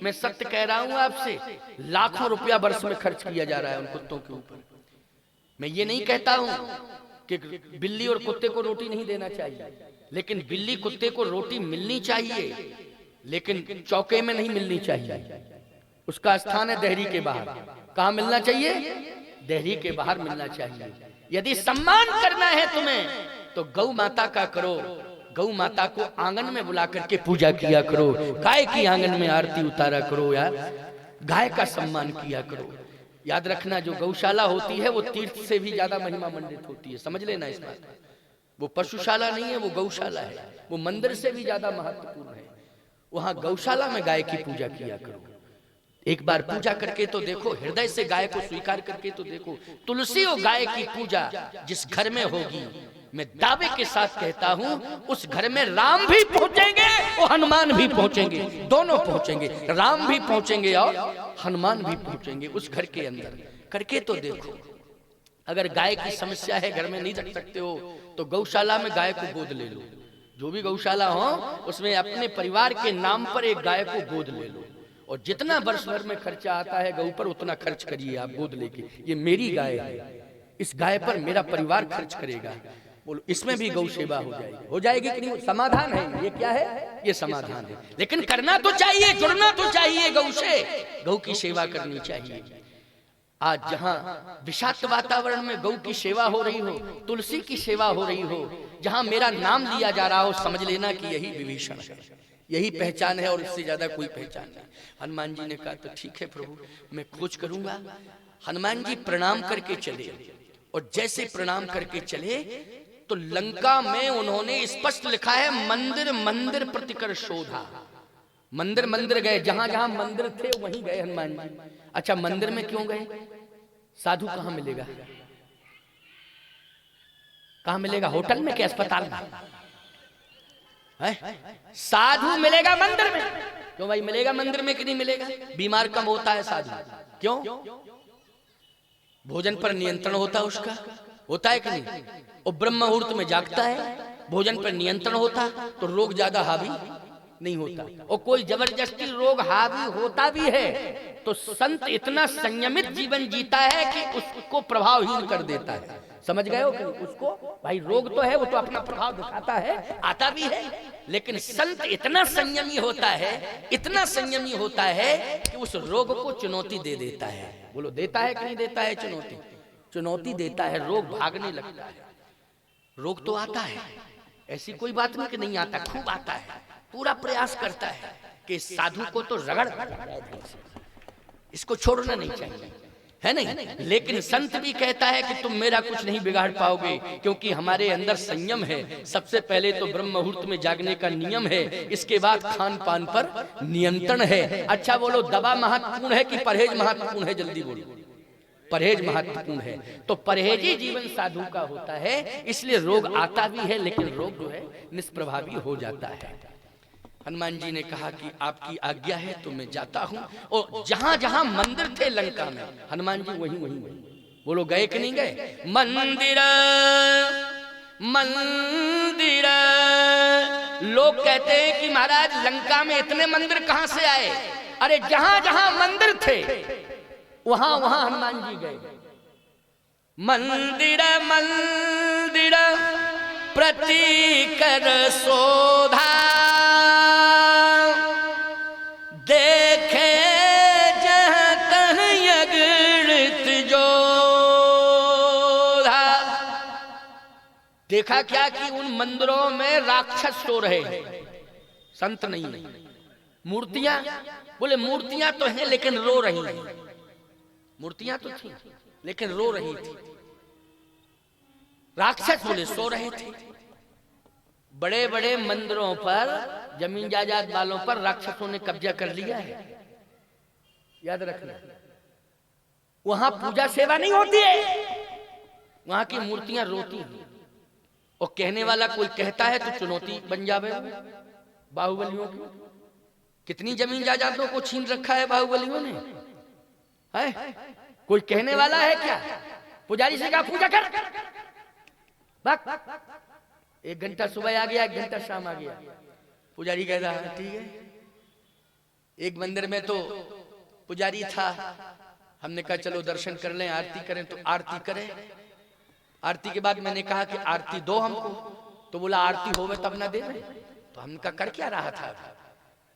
मैं सत्य कह रहा हूं आपसे, लाखों रुपया वर्ष में खर्च किया जा रहा है उन कुत्तों के ऊपर। मैं ये नहीं कहता हूं कि बिल्ली और कुत्ते को रोटी नहीं देना चाहिए, लेकिन बिल्ली कुत्ते को रोटी मिलनी चाहिए, लेकिन चौके में नहीं मिलनी चाहिए। उसका स्थान है देहरी के बाहर। कहाँ मिलना चाहिए? देहरी के बाहर मिलना चाहिए। यदि सम्मान करना है तुम्हें तो गौ माता का करो, गौ माता को आंगन में बुला करके पूजा किया करो, गाय की आंगन में आरती उतारा करो यार, गाय का सम्मान किया करो। याद रखना, जो गौशाला होती है वो तीर्थ से भी ज्यादा महिमा मंडित होती है, समझ लेना इस बात। वो पशुशाला नहीं है, वो गौशाला है, वो मंदिर से भी ज्यादा महत्वपूर्ण है। वहां गौशाला में गाय की पूजा किया करो। एक बार पूजा करके तो देखो, हृदय से गाय को स्वीकार करके तो देखो। तुलसी और गाय की पूजा जिस घर में होगी, मैं दावे के साथ कहता हूं उस घर में राम भी पहुंचेंगे और हनुमान भी पहुंचेंगे, दोनों पहुंचेंगे, राम भी पहुंचेंगे और हनुमान भी पहुंचेंगे उस घर के अंदर। करके तो देखो। अगर गाय की समस्या है, घर में नहीं रख सकते हो, तो गौशाला में गाय को गोद ले लो। जो भी गौशाला हो उसमें अपने परिवार के नाम पर एक गाय को गोद ले लो, और जितना वर्ष भर में खर्चा आता है गौ पर उतना खर्च करिए आप गोद लेके। ये मेरी गाय है, इस गाय पर मेरा परिवार खर्च करेगा। बोलो, इसमें भी गौ सेवा हो जाएगी। हो जाएगी कि नहीं? समाधान है। ये क्या है? ये समाधान है। लेकिन करना तो चाहिए, जुड़ना तो चाहिए गौ से, गौ की सेवा करनी चाहिए। आज जहां विषाक्त वातावरण में गौ की सेवा हो रही हो, तुलसी की सेवा हो रही हो, जहां मेरा नाम लिया जा रहा हो, समझ लेना कि यही विभीषण है, यही पहचान है, और इससे ज्यादा कोई पहचान नहीं। हनुमान जी ने कहा तो ठीक है प्रभु, मैं खोज करूंगा। हनुमान जी प्रणाम करके चले, और जैसे प्रणाम करके चले तो लंका में उन्होंने स्पष्ट लिखा है, मंदिर मंदिर प्रतिकर शोधा। मंदिर मंदिर गए, जहां जहां मंदिर थे वहीं गए हनुमान जी। अच्छा, मंदिर में क्यों गए? साधु कहां मिलेगा? कहां मिलेगा? होटल में कि अस्पताल में? साधु मिलेगा मंदिर में। क्यों भाई, मिलेगा मंदिर में कि नहीं मिलेगा? बीमार कम होता है साधु। क्यों? भोजन पर नियंत्रण होता है उसका, होता है कि नहीं? और ब्रह्म मुहूर्त में जागता है, भोजन पर नियंत्रण होता तो रोग ज्यादा हावी नहीं होता। और कोई जबरदस्ती रोग हावी होता भी है तो संत इतना संयमित जीवन जीता है कि उसको प्रभावहीन कर देता है। समझ गए हो कि उसको? भाई रोग तो है, वो तो अपना प्रभाव दिखाता है, आता भी है, लेकिन संत इतना संयमी होता है, इतना संयमी होता है कि उस रोग को चुनौती दे देता है। बोलो, देता है कि नहीं देता है? चुनौती, चुनौती देता है। रोग भागने लगता है। रोग तो आता है, ऐसी कोई बात नहीं कि नहीं आता, खूब आता है। पूरा प्रयास करता है कि साधु को तो रगड़, इसको छोड़ना नहीं चाहिए, है नहीं? लेकिन संत भी कहता है कि तुम मेरा कुछ नहीं बिगाड़ पाओगे, क्योंकि हमारे अंदर संयम है। सबसे पहले तो ब्रह्म मुहूर्त में जागने का नियम है, इसके बाद खान पान पर नियंत्रण है। अच्छा बोलो, दवा महत्वपूर्ण है कि परहेज महत्वपूर्ण है? जल्दी बोलो। परहेज महत्वपूर्ण है। तो परहेजी जीवन साधु का होता है, इसलिए रोग आता भी है, लेकिन रोग जो है निष्प्रभावी हो जाता है। हनुमान जी ने कहा कि आपकी आज्ञा है तो मैं जाता हूं। और जहां जहां मंदिर थे लंका में, हनुमान जी वहीं वहीं वहीं। बोलो, गए कि नहीं गए? मंदिर मंदिर। लोग कहते हैं कि महाराज लंका में इतने मंदिर कहां से आए? अरे जहां जहां मंदिर थे वहां वहां हनुमान जी गए। मंदिर मंदिर प्रतिकर शोधा, देखे जहां तहीं अगणित जोधा। देखा क्या कि उन मंदिरों में राक्षस सो रहे हैं, संत नहीं। मूर्तियां, बोले मूर्तियां तो हैं लेकिन रो रही हैं। मूर्तियां तो थी लेकिन रो रही थी। राक्षस बोले सो रहे थे। बड़े बड़े मंदिरों पर, जमीन जायदाद वालों पर राक्षसों ने कब्जा कर लिया है, याद रखना। वहां पूजा सेवा नहीं होती है, वहां की मूर्तियां रोती हैं। और कहने वाला कोई कहता है तो चुनौती बन जावे। बाहुबलियों की कितनी जमीन जायदादों को छीन रखा है बाहुबलियों ने, है? कोई कहने वाला है क्या? पुजारी से कहा पूजा कर, बक 1 घंटा सुबह आ गया, 1 घंटा शाम आ गया। पुजारी कहता है ठीक है, एक मंदिर में तो पुजारी था, हमने कहा चलो दर्शन कर लें, आरती करें, तो आरती करें। आरती के बाद मैंने कहा कि आरती दो हमको, तो बोला आरती होवे तब ना दे रहे। तो हमने कहा कर क्या रहा था,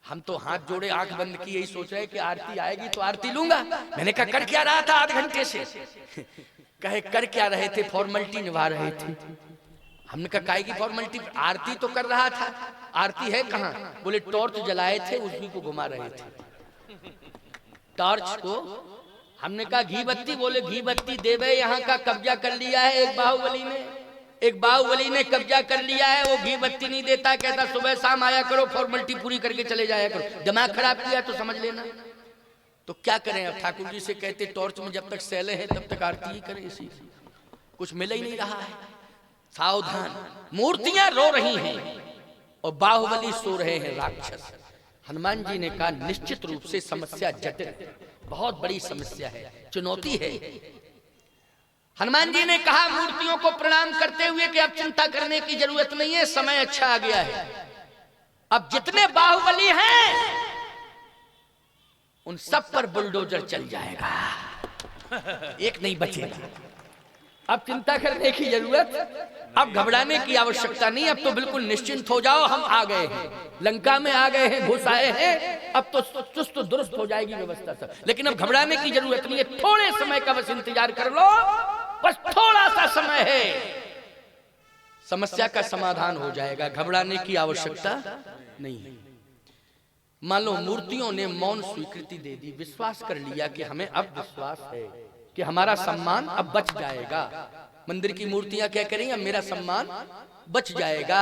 हम तो हाथ जोड़े आंख बंद की यही सोच रहे कि आरती आएगी तो आरती लूंगा। मैंने कहा कर क्या रहा था आध घंटे से, कहे कर क्या रहे थे, फॉर्मेलिटी निभा रहे थे। हमने कहा काहे की फॉर्मेलिटी, आरती तो कर रहा था, आरती है कहाँ, बोले टॉर्च जलाए थे उसी को घुमा रहे थे, टॉर्च को। हमने कहा घी बत्ती, बोले घी बत्ती देवे, यहाँ का कब्जा कर लिया है एक बाहुबली ने कब्जा कर लिया है, वो घी बत्ती नहीं देता, कहता सुबह शाम आया करो, फॉर्मेलिटी पूरी करके चले जाया करो। दिमाग खराब किया तो समझ लेना। तो क्या करें, अब ठाकुर जी से कहते टॉर्च में जब तक सैले हैं तब तक आरती ही करें, इसी कुछ मिल ही नहीं रहा है। सावधान, मूर्तियां रो रही हैं और बाहुबली सो रहे हैं राक्षस। हनुमान जी ने कहा निश्चित रूप से समस्या जटिल, बहुत बड़ी समस्या है, चुनौती है। हनुमान जी ने कहा मूर्तियों को प्रणाम करते हुए कि अब चिंता करने की जरूरत नहीं है, समय अच्छा आ गया है। अब जितने बाहुबली हैं उन सब पर बुलडोजर चल जाएगा, एक नहीं बचेगा। अब चिंता करने की जरूरत, अब घबराने की आवश्यकता नहीं, अब तो बिल्कुल निश्चिंत हो जाओ, हम आ गए हैं, लंका में आ गए हैं, घुस आए हैं, अब तो चुस्त दुरुस्त हो जाएगी व्यवस्था सब। लेकिन अब घबराने की जरूरत नहीं है, थोड़े समय का बस इंतजार कर लो, बस थोड़ा सा समय है, समस्या का समाधान हो जाएगा, घबराने की आवश्यकता नहीं है। मान लो मूर्तियों ने मौन स्वीकृति दे दी, विश्वास कर लिया कि हमें अब विश्वास है कि हमारा सम्मान अब बच जाएगा। मंदिर की मूर्तियां क्या करेंगी, अब मेरा सम्मान बच जाएगा।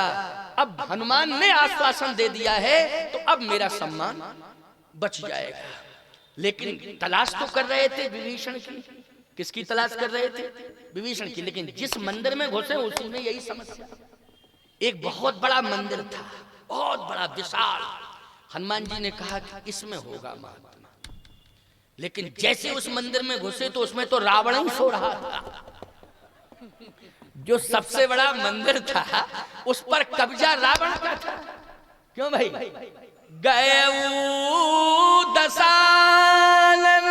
अब हनुमान ने आश्वासन दे दिया है तो अब मेरा सम्मान बच जाएगा। लेकिन तलाश तो कर रहे थे विभीषण की, किसकी तलाश कर रहे थे, विभीषण की। लेकिन जिस मंदिर में घुसे उसी में यही समस्या। एक बहुत बड़ा मंदिर था, बहुत बड़ा विशाल। हनुमान जी ने कहा कि इसमें होगा महात्मा। लेकिन जैसे उस मंदिर में घुसे तो उसमें तो रावण ही सो रहा था। जो सबसे बड़ा मंदिर था उस पर कब्जा रावण का था। क्यों भाई, गए दशानन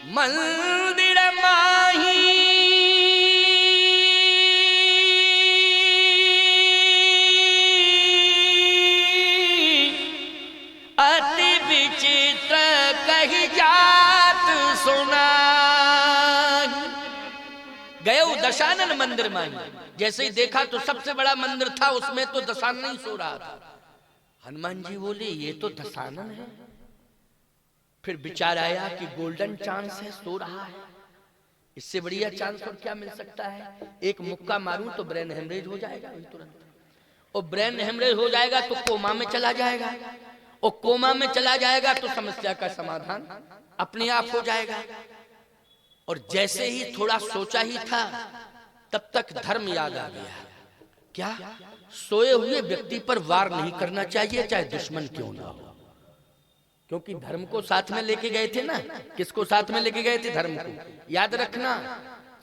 मंदिर माही, अति विचित्र कही जात सुना। गए दशानन मंदिर माही, जैसे ही देखा तो सबसे बड़ा मंदिर था, उसमें तो दशानन ही सो रहा था। हनुमान जी बोले ये तो दशानन है। फिर विचार आया कि गोल्डन चांस है, सो रहा है, इससे बढ़िया चांस और क्या मिल सकता है। एक मुक्का मारूं तो ब्रेन हेमरेज हो जाएगा तुरंत, और ब्रेन हेमरेज हो जाएगा तो कोमा में चला जाएगा, और कोमा में चला जाएगा तो समस्या का समाधान अपने आप हो जाएगा। और जैसे ही थोड़ा सोचा ही था तब तक धर्म याद आ गया। क्या, सोए हुए व्यक्ति पर वार नहीं करना चाहिए चाहे दुश्मन क्यों ना हो। क्योंकि धर्म को साथ में लेके गए थे ना। किसको साथ में लेके गए थे, धर्म को। याद रखना,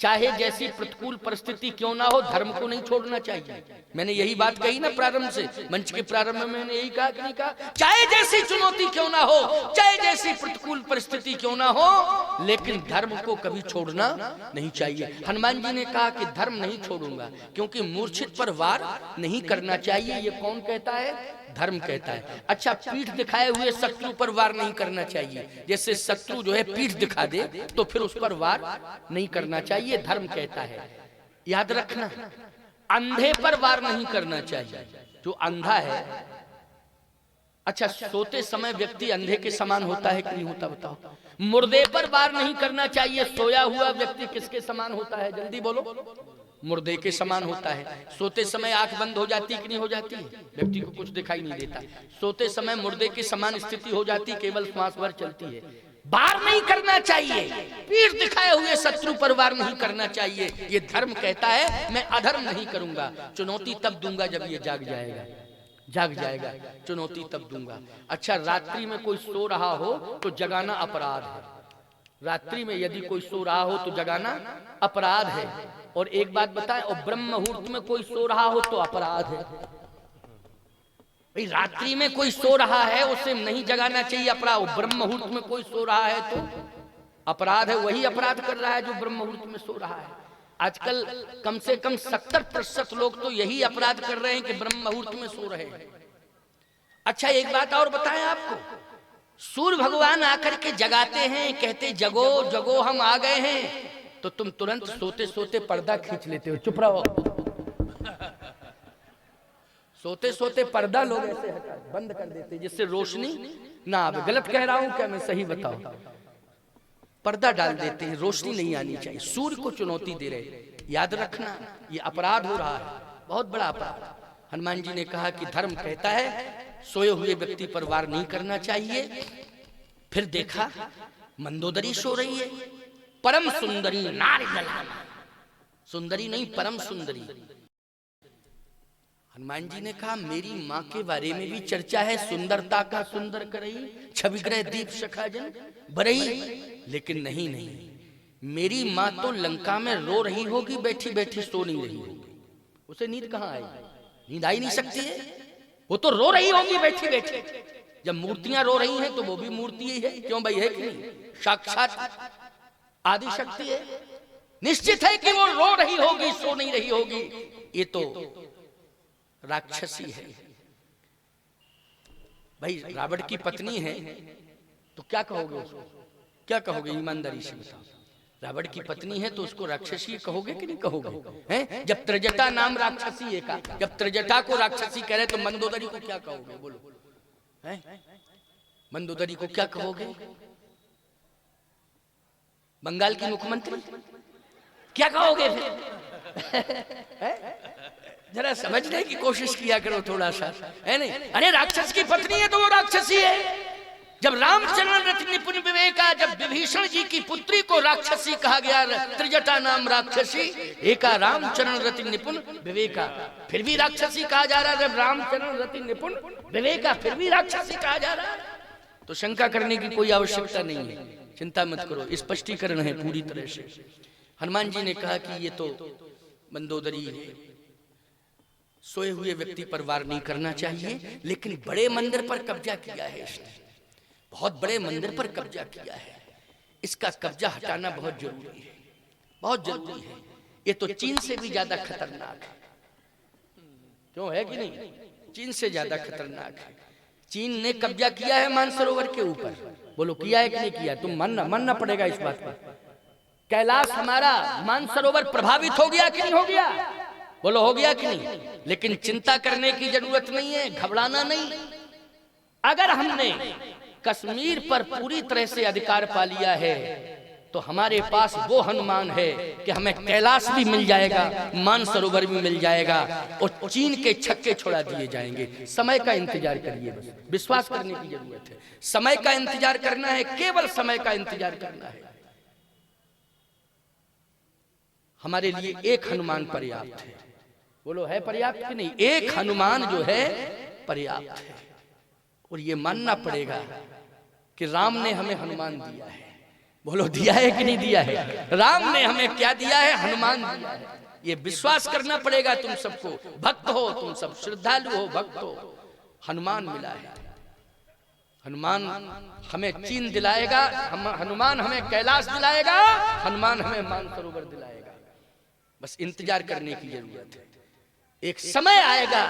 चाहे जैसी प्रतिकूल परिस्थिति क्यों ना हो, धर्म को नहीं छोड़ना चाहिए। मैंने यही बात कही ना प्रारंभ से, मंच के प्रारंभ में मैंने यही कहा कि नहीं कहा, चाहे जैसी चुनौती क्यों ना हो, चाहे जैसी प्रतिकूल परिस्थिति क्यों ना हो, लेकिन धर्म को कभी छोड़ना नहीं चाहिए। हनुमान जी ने कहा कि धर्म नहीं छोड़ूंगा, क्योंकि मूर्छित पर वार नहीं करना चाहिए। ये कौन कहता है, धर्म कहता है। अच्छा, पीठ दिखाए हुए शत्रु पर वार नहीं करना चाहिए। जैसे शत्रु जो है पीठ दिखा दे तो फिर उस पर वार नहीं करना चाहिए, धर्म कहता है। याद रखना, अंधे पर वार नहीं करना चाहिए, जो अंधा है। अच्छा, सोते समय व्यक्ति अंधे के समान होता है कि नहीं होता, बताओ। मुर्दे पर वार नहीं करना चाहिए। सोया हुआ व्यक्ति किसके समान होता है, जल्दी बोलो। मुर्दे के समान होता है। सोते समय आंख बंद हो जाती कि नहीं हो जाती, व्यक्ति को कुछ दिखाई नहीं देता। सोते समय मुर्दे के समान स्थिति हो जाती, केवल श्वास भर चलती है। वार नहीं करना चाहिए, पीठ दिखाए हुए शत्रु पर वार नहीं करना चाहिए। ये धर्म कहता है मैं अधर्म नहीं करूंगा। चुनौती तब दूंगा जब ये जाग जाएगा, चुनौती तब दूंगा। अच्छा, रात्रि में कोई सो रहा हो तो जगाना अपराध है। रात्रि में यदि कोई सो रहा हो तो जगाना अपराध है। और एक बात बताएं, और ब्रह्म मुहूर्त में कोई सो रहा हो तो अपराध है। भाई रात्रि में कोई सो रहा है उसे नहीं जगाना चाहिए अपराध, ब्रह्म मुहूर्त में कोई सो रहा है तो अपराध है, वही अपराध कर रहा है जो ब्रह्म मुहूर्त में सो रहा है। आजकल कम से कम 70% लोग तो यही अपराध कर रहे हैं कि ब्रह्म मुहूर्त में सो रहे हैं। अच्छा एक बात और बताएं आपको, सूर्य भगवान आकर के जगाते हैं, कहते जगो जगो हम आ गए हैं, तो तुम तुरंत सोते सोते पर्दा खींच लेते हो, चुप रहो। सोते सोते पर्दा लोग ऐसे बंद कर देते जिससे रोशनी ना आवे। गलत कह रहा हूं क्या मैं, सही बताओ? पर्दा डाल देते हैं, रोशनी नहीं आनी चाहिए। सूर्य को चुनौती दे रहे, याद रखना ये अपराध हो रहा है, बहुत बड़ा अपराध। हनुमान जी ने कहा कि धर्म कहता है सोए हुए व्यक्ति पर वार नहीं करना चाहिए। फिर देखा मंदोदरी सो रही है, परम सुंदरी नारी ललामा, सुंदरी नहीं परम सुंदरी। हनुमान जी ने कहा मेरी माँ के बारे में भी चर्चा है, सुंदरता का सुंदर करई छवि ग्रह दीप सखाजन बरई, लेकिन नहीं नहीं, मेरी माँ तो लंका में रो रही होगी, बैठी बैठी सो नहीं रही होगी। उसे नींद कहाँ आई? नींद आई नहीं सकती है, वो तो रो रही होगी बैठी बैठी। जब मूर्तियां रो रही हैं तो वो भी मूर्ति ही है, क्यों भाई, है कि नहीं? साक्षात आदि शक्ति है, निश्चित है कि वो रो रही होगी, सो नहीं रही होगी। ये तो राक्षसी है भाई, रावण की पत्नी है तो क्या कहोगे उसको? क्या कहोगे ईमानदारी से बताओ? रावण की पत्नी है तो उसको राक्षसी कहोगे कि नहीं कहोगे? हैं? जब त्रिजटा नाम राक्षसी है का, जब त्रिजटा को राक्षसी कह रहे तो मंदोदरी को क्या कहोगे? बोलो, हैं? मंदोदरी को क्या कहोगे? बंगाल की मुख्यमंत्री क्या कहोगे फिर? जरा समझने की कोशिश किया करो थोड़ा सा, है नहीं? अरे राक्षस की पत्नी है तो वो राक्षसी है। जब रामचरण रति निपुण विवेका, जब विभीषण जी की पुत्री को राक्षसी कहा गया, त्रिजटा नाम राक्षसी एका रामचरण रति निपुण विवेका, फिर भी राक्षसी कहा जा रहा है। जब रामचरण रति निपुण विवेका फिर भी राक्षसी कहा जा रहा है, तो शंका करने की कोई आवश्यकता नहीं है। चिंता मत करो, स्पष्टीकरण है पूरी तरह से। हनुमान जी ने कहा कि ये तो मंदोदरी है, सोए हुए व्यक्ति पर वार नहीं करना चाहिए, लेकिन बड़े मंदिर पर कब्जा किया है इसने, बहुत बड़े मंदिर पर कब्जा किया है, इसका कब्जा हटाना बहुत जरूरी है, बहुत जरूरी है। ये तो चीन से भी ज्यादा खतरनाक है, क्यों है कि नहीं? चीन से ज्यादा खतरनाक है। चीन ने कब्जा किया है मानसरोवर के ऊपर, बोलो किया है कि नहीं किया? तुम मानना पड़ेगा इस बात पर। कैलाश हमारा मानसरोवर प्रभावित हो गया कि नहीं हो गया? बोलो हो गया कि नहीं? लेकिन चिंता करने की जरूरत नहीं है, घबराना नहीं। अगर हमने कश्मीर पर पूरी तरह से अधिकार पा लिया है तो हमारे पास वो हनुमान है कि हमें कैलाश भी मिल जाएगा, मानसरोवर भी मिल जाएगा, और चीन के छक्के छोड़ा दिए जाएंगे। समय का इंतजार करिए, बस विश्वास करने की जरूरत है। समय का इंतजार करना है, केवल समय का इंतजार करना है। हमारे लिए एक हनुमान पर्याप्त है। बोलो है पर्याप्त कि नहीं? एक हनुमान जो है पर्याप्त है। और ये मानना पड़ेगा कि राम ने हमें हनुमान दिया है। बोलो दिया है कि नहीं दिया है? राम ने हमें क्या दिया है? हनुमान दिया है। ये विश्वास करना पड़ेगा तुम सबको। भक्त हो तुम सब, श्रद्धालु हो, भक्त हो, हनुमान मिला है। हनुमान हमें चीन दिलाएगा, हनुमान हमें कैलाश दिलाएगा, हनुमान हमें मानसरोवर दिलाएगा। बस इंतजार करने की जरूरत है। एक समय आएगा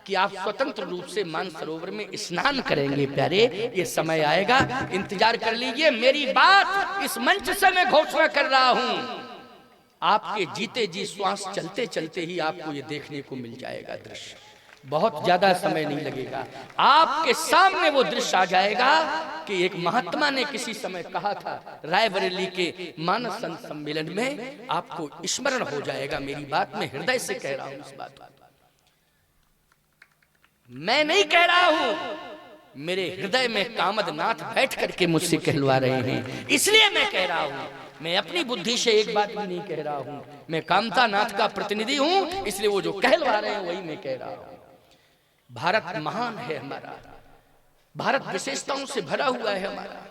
कि आप स्वतंत्र रूप से मानसरोवर में स्नान करेंगे प्यारे, ये समय आएगा, इंतजार कर लीजिए। मेरी बात इस मंच से मैं घोषणा कर रहा हूं, आपके जीते जी श्वास चलते चलते ही आपको ये देखने को मिल जाएगा दृश्य। बहुत ज्यादा समय नहीं लगेगा, आपके सामने वो दृश्य आ जाएगा कि एक महात्मा ने किसी समय कहा था रायबरेली के मानस सम्मेलन में, आपको स्मरण हो जाएगा। मेरी बात मैं हृदय से कह रहा हूं, इस बात मैं नहीं कह रहा हूं, मेरे हृदय में कामदनाथ बैठ करके मुझसे कहलवा रहे हैं, इसलिए मैं कह रहा हूं। मैं अपनी बुद्धि से एक बात भी नहीं कह रहा हूं, मैं कामता नाथ का प्रतिनिधि हूं, इसलिए वो जो कहलवा रहे हैं वही मैं कह रहा हूं। भारत महान है हमारा, भारत विशेषताओं से भरा हुआ है हमारा।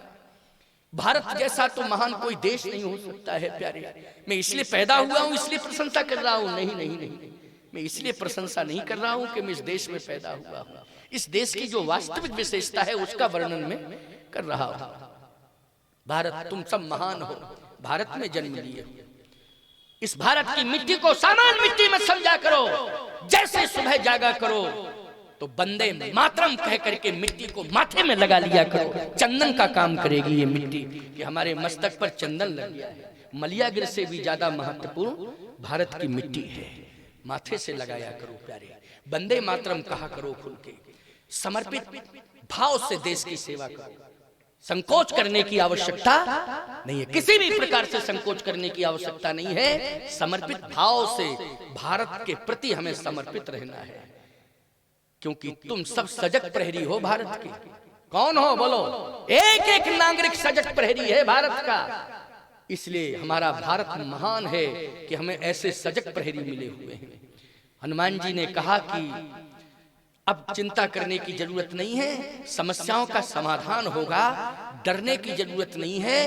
भारत जैसा तो महान कोई देश नहीं हो सकता है प्यारे। मैं इसलिए पैदा हुआ हूं, इसलिए प्रशंसा कर रहा हूं? नहीं नहीं नहीं, मैं इसलिए प्रशंसा नहीं कर रहा हूं कि मैं इस देश में पैदा हुआ हूं, इस देश की जो वास्तविक विशेषता है उसका वर्णन में कर रहा हूं। भारत तुम सब महान हो, भारत में जन्म लिए, इस भारत की मिट्टी को सामान मिट्टी में समझा करो। जैसे सुबह जागा करो तो बंदे मातरम कह करके मिट्टी को माथे में लगा लिया करो। चंदन का काम करेगी ये मिट्टी कि हमारे मस्तक पर चंदन लग गया है। मलियागिर से भी ज्यादा महत्वपूर्ण भारत की मिट्टी है, माथे से लगाया करो प्यारे। बंदे मातरम कहा करो खुल के, समर्पित भाव से देश की सेवा करो। संकोच करने की आवश्यकता नहीं है, किसी भी प्रकार से संकोच करने की आवश्यकता नहीं है। समर्पित भाव से भारत के प्रति हमें समर्पित रहना है, क्योंकि तुम सब सजग प्रहरी हो भारत के। कौन हो बोलो? एक एक नागरिक सजग प्रहरी है भारत का। इसलिए हमारा भारत महान है कि हमें ऐसे सजग प्रहरी मिले हुए हैं। हनुमान जी ने कहा कि अब चिंता करने की जरूरत नहीं है, समस्याओं का समाधान होगा, डरने की जरूरत नहीं है।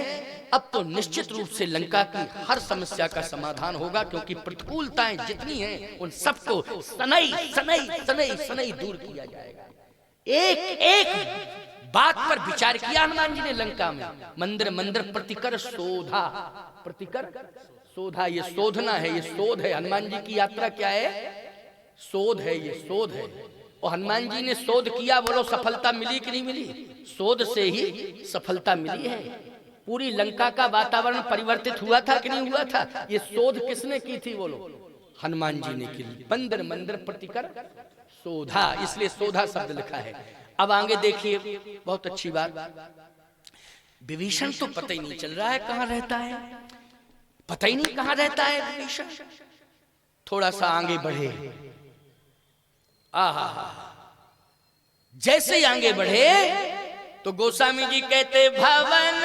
अब तो निश्चित रूप से लंका की हर समस्या का समाधान होगा, क्योंकि प्रतिकूलताएं जितनी हैं उन सबको सनई सनई सनई सनई दूर किया जाएगा। एक एक बात पर विचार किया हनुमान जी ने लंका में। मंदिर मंदिर प्रतिकर शोधा, प्रतिकर शोधा, ये शोधना है, ये शोध है। हनुमान जी की यात्रा क्या है? शोध है, ये शोध है। और हनुमान जी ने शोध किया, बोलो सफलता मिली कि नहीं मिली? शोध से ही सफलता मिली है। पूरी लंका का वातावरण परिवर्तित हुआ था कि नहीं हुआ था? ये शोध किसने की थी बोलो? हनुमान जी ने की। मंदिर मंदिर प्रतिकर शोधा, इसलिए शोधा शब्द लिखा है। अब आगे देखिए, बहुत अच्छी बात। विभीषण तो पता ही नहीं चल रहा है कहां रहता है, पता ही नहीं कहां रहता है विभीषण। थोड़ा सा आगे बढ़े, आहा, जैसे ही आगे बढ़े तो गोस्वामी जी कहते भवन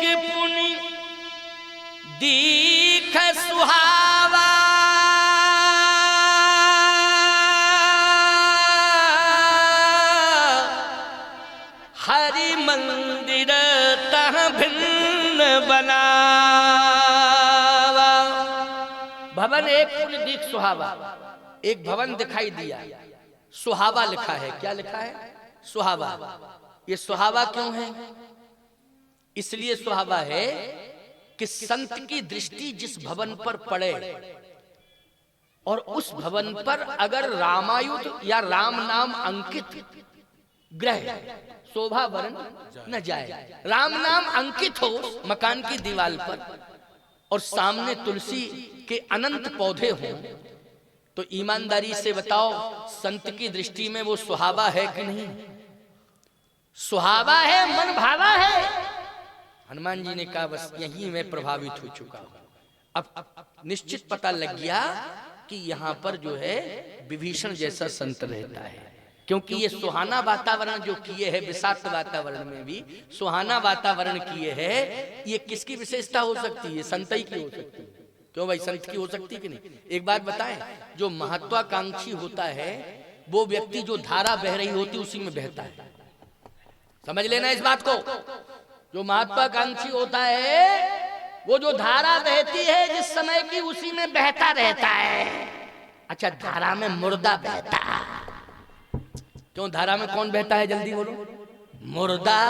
की पुनि दीख सुहावा, हरि मंदिर तह भिन्न बनावा। भवन एक पुनि दीख सुहावा, एक भवन दिखाई दिया, सुहावा लिखा है। क्या लिखा है? सुहावा। ये सुहावा क्यों है? इसलिए सुहावा है कि संत की दृष्टि जिस भवन पर पड़े और उस भवन पर अगर रामायुध या राम नाम अंकित ग्रह शोभा वरण न जाए, राम नाम अंकित हो मकान की दीवार पर और सामने तुलसी के अनंत पौधे हों, तो ईमानदारी से बताओ संत की दृष्टि में वो सुहावा है कि नहीं? सुहावा है, मन भावा है। हनुमान जी ने कहा बस यही मैं प्रभावित हो चुका हूं। अब निश्चित पता लग गया कि यहां पर जो है विभीषण जैसा संत रहता है, क्योंकि ये सुहाना वातावरण जो किए है, विषाक्त वातावरण में भी सुहाना वातावरण किए है। ये किसकी विशेषता हो सकती है? संत ही की हो सकती है। क्यों भाई, संत की हो सकती कि नहीं? एक बात बताएं, जो महत्वाकांक्षी होता है वो व्यक्ति जो धारा बह रही होती उसी में बहता है। समझ लेना इस बात को। जो महत्वाकांक्षी होता है वो जो धारा बहती है जिस समय की उसी में बहता रहता है। अच्छा, धारा में मुर्दा बहता है। क्यों, धारा में कौन बहता है? जल्दी बोलो। मुर्दा,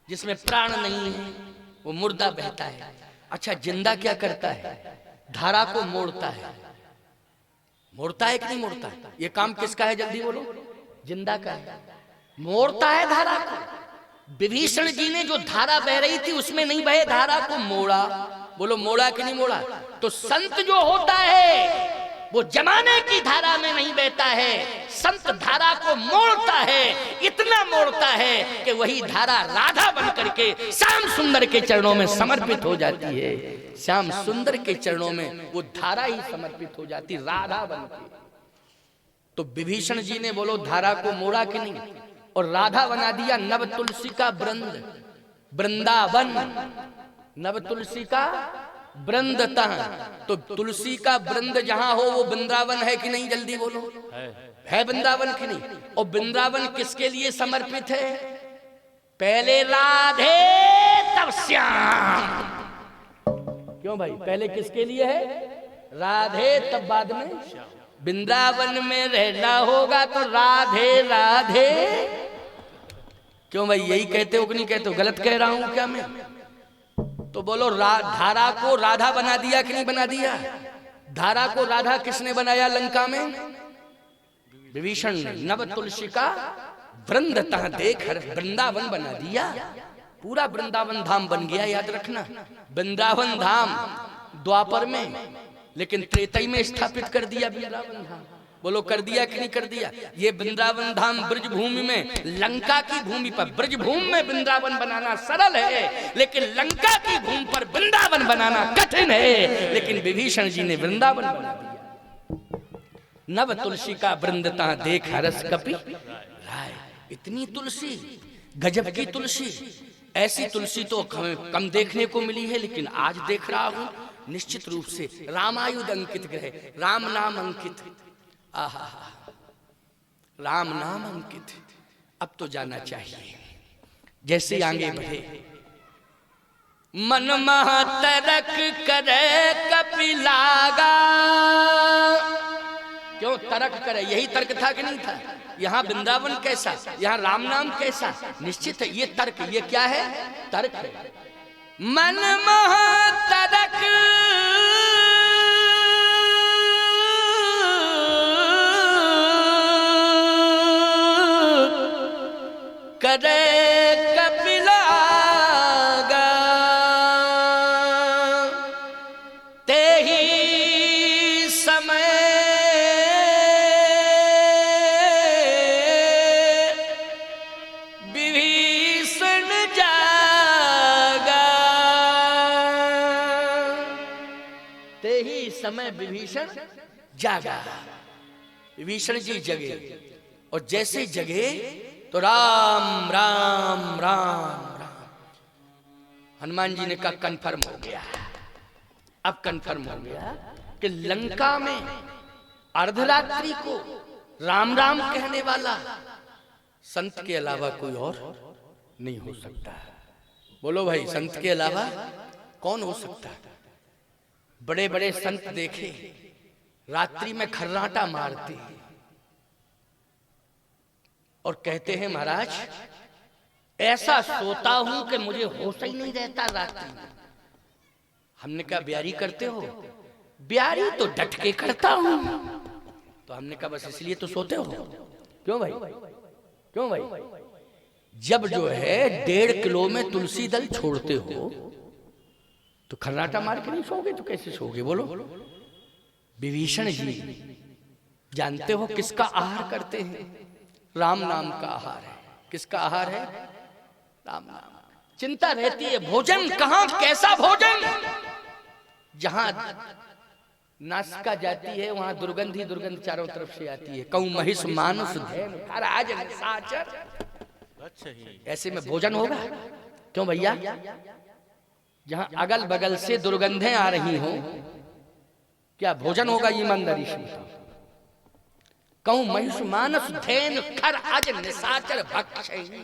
जिसमें प्राण नहीं है वो मुर्दा बहता है। अच्छा, जिंदा क्या करता है? धारा को मोड़ता है। मोड़ता है कि नहीं मोड़ता है? ये काम किसका है? जल्दी बोलो। जिंदा का है, मोड़ता है धारा को। विभीषण जी ने जो धारा बह रही थी उसमें नहीं बहे, धारा को मोड़ा। बोलो मोड़ा कि नहीं मोड़ा? तो संत जो होता है वो जमाने की धारा में नहीं बहता है, संत धारा को मोड़ता है। इतना मोड़ता है कि वही धारा राधा बन करके श्याम सुंदर के चरणों में समर्पित हो जाती है। श्याम सुंदर के चरणों में वो धारा ही समर्पित हो जाती, राधा बन के। तो विभीषण जी ने बोलो धारा को मोड़ा कि नहीं, और राधा बना दिया नव तुलसी का वृंद, वृंदावन। नव तुलसी का वृंदतः, तो तुलसी का वृंद जहां हो वो वृंदावन है कि नहीं? जल्दी बोलो। है वृंदावन कि नहीं? और वृंदावन किसके लिए समर्पित है? पहले राधे तब श्याम। क्यों भाई, पहले किसके लिए है? राधे, तब बाद में वृंदावन में रहना होगा तो राधे राधे। क्यों भाई, यही कहते हो कि नहीं कहते हो? गलत कह रहा हूं क्या मैं? तो बोलो, धारा को राधा बना दिया कि नहीं बना दिया? धारा को राधा किसने बनाया लंका में? विभीषण ने। नव तुलसी का वृंद तह देख वृंदावन बना दिया। पूरा वृंदावन धाम बन गया, याद रखना। वृंदावन धाम द्वापर में, लेकिन त्रेतई में स्थापित कर दिया वृंदावन धाम। बोलो, कर दिया कि नहीं कर दिया? ये वृंदावन धाम ब्रज भूमि में, लंका की भूमि पर, ब्रज भूमि में वृंदावन बनाना सरल है, लेकिन लंका की भूमि पर वृंदावन बनाना कठिन है। लेकिन विभीषण जी ने वृंदावन बना दिया। नव तुलसी का वृंदता देख हरस कपि राय। इतनी तुलसी, गजब की तुलसी। ऐसी तुलसी तो कम देखने को मिली है, लेकिन आज देख रहा हूं निश्चित रूप से। रामायुध अंकित ग्रह, राम नाम अंकित। आहा, राम नाम अंकित। अब तो जाना चाहिए। जैसे आगे बढ़े, मन महतरक करे कपि लागा। क्यों तरक करे? यही तर्क था कि नहीं था? यहाँ वृंदावन कैसा, यहाँ राम नाम कैसा? निश्चित है ये तर्क। ये क्या है? तर्क है। मन महतरक करे कपि लागा, ते ही समय विभीषण जागा। ते ही समय विभीषण जागा। विभीषण जी जगे, और जैसे जगे तो राम राम राम राम। हनुमान जी ने कहा कन्फर्म हो गया। अब कन्फर्म हो गया कि लंका में अर्धरात्रि को राम राम कहने वाला संत के अलावा कोई और नहीं हो सकता। बोलो भाई, संत के अलावा कौन हो सकता? बड़े बड़े संत देखे रात्रि में खर्राटा मारते हैं और कहते हैं महाराज ऐसा सोता हूं कि मुझे होश ही नहीं रहता रात्रि में। हमने कहा ब्यारी करते हो? ब्यारी तो डट के करता हूं। तो हमने कहा बस इसलिए तो सोते हो। क्यों भाई? क्यों भाई? जब जो है 1.5 किलो में तुलसी दल छोड़ते हो तो खर्राटा मार के नहीं सोगे तो कैसे सोगे? बोलो। विभीषण जी जानते हो किसका आहार करते हैं? राम नाम का आहार है। किसका आहार है? राम नाम। चिंता रहती है भोजन कहां, कैसा भोजन? जहां नासिका जाती है वहां दुर्गंध ही दुर्गंध चारों तरफ से आती है। कहूं महिष मानस धैन खराज निशाचर। ऐसे में भोजन होगा? क्यों भैया? जहां अगल बगल से दुर्गंधें आ रही हो, क्या भोजन होगा? ईमानदारी से कहूं महिष मानस धैन खर अज निशाचर भक्षयी।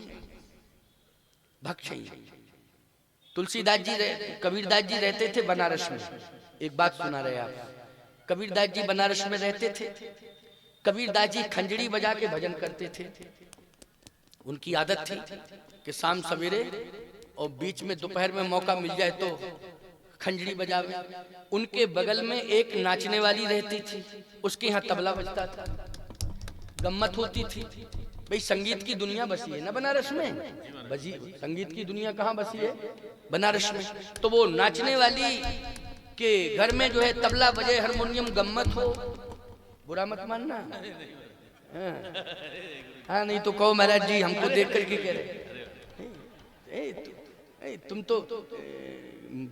भक्षयी। तुलसीदास जी, कबीरदास जी रहते थे बनारस में। एक बात सुना रहे आप। कबीरदास जी बनारस में रहते थे। कबीरदास जी खंजड़ी बजा के भजन करते थे। उनकी आदत थी कि शाम सवेरे और बीच में दोपहर में मौका मिल जाए तो खंजड़ी बजावे। उनके बगल में एक नाचने वाली रहती थी, उसके यहाँ तबला बजता था, गम्मत होती थी। भाई संगीत की दुनिया बसी है ना बनारस में। बजी संगीत की दुनिया कहाँ बसी है? बनारस में। तो वो नाचने वाली के घर में जो है तबला बजे, हारमोनियम, गम्मत हो, बुरा मत मानना। हाँ नहीं तो कहो महाराज जी हमको देख करके कह रहे तुम तो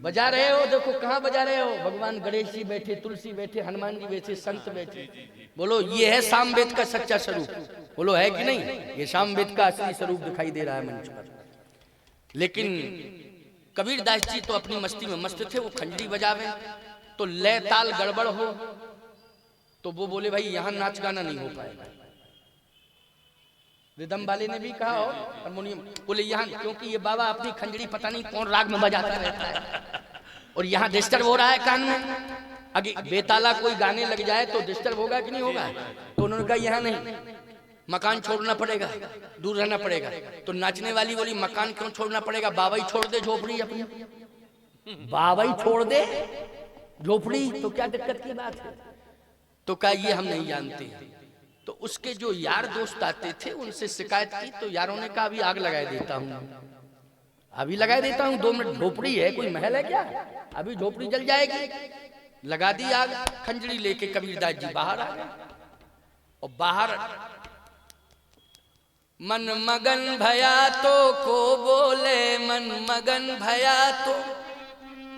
बजा रहे हो। देखो कहाँ बजा रहे हो? भगवान गणेश जी बैठे, तुलसी बैठे, हनुमान जी बैठे, संत बैठे। बोलो ये है सामवेद का सच्चा स्वरूप? बोलो है कि नहीं? ये सामवेद का असली स्वरूप दिखाई दे रहा है मंच पर। लेकिन कबीरदास जी तो अपनी मस्ती में मस्त थे। वो खंजरी बजावे तो लय ताल गड़बड़ हो तो वो बोले भाई यहाँ नाच गाना नहीं हो पाएगा। रिदम वाले ने भी कहा हो, हारमोनियम बोले यहाँ, क्योंकि ये बाबा अपनी खंजरी पता नहीं कौन राग में बजाता रहता है और यहाँ डिस्टर्ब हो रहा है कान में। अगर बेताला कोई गाने लग जाए तो डिस्टर्ब होगा कि नहीं होगा? तो उन्होंने कहा यहाँ नहीं, मकान छोड़ना पड़ेगा, दूर रहना पड़ेगा। तो नाचने वाली बोली मकान क्यों छोड़ना पड़ेगा, बाबा ही छोड़ दे झोपड़ी अपनी, बाबा ही छोड़ दे झोपड़ी, तो क्या दिक्कत की बात है? तो कहा ये हम नहीं जानते। तो उसके जो यार दोस्त आते थे उनसे शिकायत की, तो यारों ने कहा अभी आग लगा देता हूँ, अभी लगा देता हूँ, 2 मिनट, झोपड़ी है कोई महल है क्या, अभी झोपड़ी जल जाएगी। लगा दी आग, खंजरी लेके कबीरदास जी बाहर आ गए। और बाहर मन मगन भया तो को बोले, मन मगन भया तो,